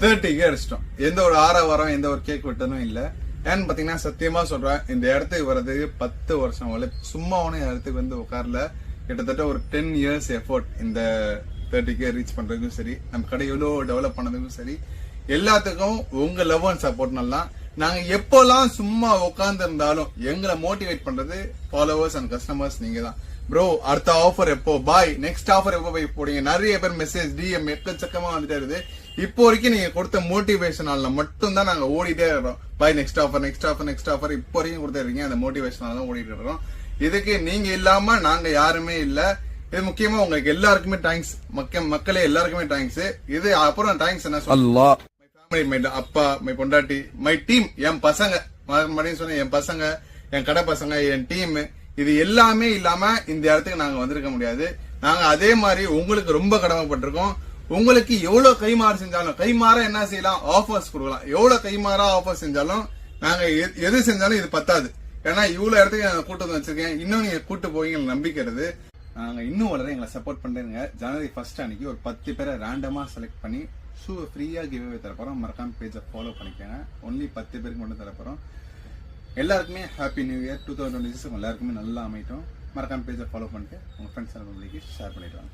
30K அடிச்சிட்டோம். எந்த ஒரு ஆரவாரம் எந்த ஒரு கேக் வெட்டணும் இல்ல. ஏன்னு பாத்தீங்கன்னா சத்தியமா சொல்றேன், இந்த இடத்துக்கு வர்றதுக்கு 10 வருஷம் சும்மா ஒண்ணு இடத்துக்கு வந்து உட்கார்ல. கிட்டத்தட்ட ஒரு 10 years எஃபோர்ட் இந்த 30K ரீச் பண்றதுக்கும் சரி, நம்ம கடை எவ்வளவு டெவலப் பண்ணதுக்கும் சரி, எல்லாத்துக்கும் உங்க லவ் அண்ட் சப்போர்ட் நல்லா. நாங்க எப்பெல்லாம் சும்மா உட்கார்ந்து இருந்தாலும் எங்களை மோட்டிவேட் பண்றது ஃபாலோவர்ஸ் அண்ட் கஸ்டமர்ஸ் நீங்க தான். ப்ரோ அடுத்த ஆஃபர் எப்போ, பாய் நெக்ஸ்ட் ஆஃபர் எப்போ போய் போடுங்க. நிறைய பேர் மெசேஜ் டிஎம் எக்கச்சக்கமா வந்துட்டே இருக்குது. இப்போ வரைக்கும் நீங்க கொடுத்த மோட்டிவேஷனால மட்டும் தான் நாங்க ஓடிட்டே இருக்கோம். Bye next offer next offer next offer இப்போ வரைக்கும் கொடுத்தே இருக்கீங்க. அந்த மோட்டிவேஷனால தான் ஓடிட்டு இருக்கோம். இதுக்கு நீங்க இல்லாம நாங்க யாருமே இல்ல. இது முக்கியமா உங்களுக்கு எல்லாருக்குமே தேங்க்ஸ். மக்களே எல்லாருக்குமே தேங்க்ஸ். இது அப்புறம் தேங்க்ஸ் என்ன சொல்ல, மை அப்பா, மை பொண்டாட்டி, மை டீம், என் பசங்க, மறுபடியும் சொன்ன என் பசங்க, என் கடை பசங்க, என் டீம், இது எல்லாமே இல்லாம இந்த இடத்துக்கு நாங்க வந்திருக்க முடியாது. நாங்க அதே மாதிரி உங்களுக்கு ரொம்ப கடமைப்பட்டிருக்கோம். உங்களுக்கு எவ்வளவு கைமாறு செஞ்சாலும், கைமாற என்ன செய்யலாம், ஆஃபர்ஸ் கொடுக்கலாம். எவ்வளவு கைமாறா ஆஃபர் செஞ்சாலும் நாங்க எது செஞ்சாலும் இது பத்தாது. ஏன்னா இவ்வளவு இடத்துக்கு நாங்க கூட்டு வந்து வச்சிருக்கேன். இன்னும் நீங்க கூட்டு போவீங்க நம்பிக்கிறது. நாங்க இன்னும் வளர எங்களை சப்போர்ட் பண்றீங்க. ஜனவரி 1 அன்னைக்கு ஒரு 10 பேரை ரேண்டமா செலக்ட் பண்ணி ஷூ ஃப்ரீயா கிவ்அவே தரப்போறோம். மறக்காம பேஜை ஃபாலோ பண்ணிக்கோங்க. ஒன்லி 10 பேருக்கு மட்டும் தரப்போறோம். எல்லாருக்குமே ஹாப்பி நியூ இயர் 2026. எல்லாருக்குமே நல்லா அமையட்டும். மறக்காம பேஜை ஃபாலோ பண்ணிட்டு உங்க ஃப்ரெண்ட்ஸ் அண்ட் ஃபேமிலிக்கு ஷேர் பண்ணிட்டு வாங்க.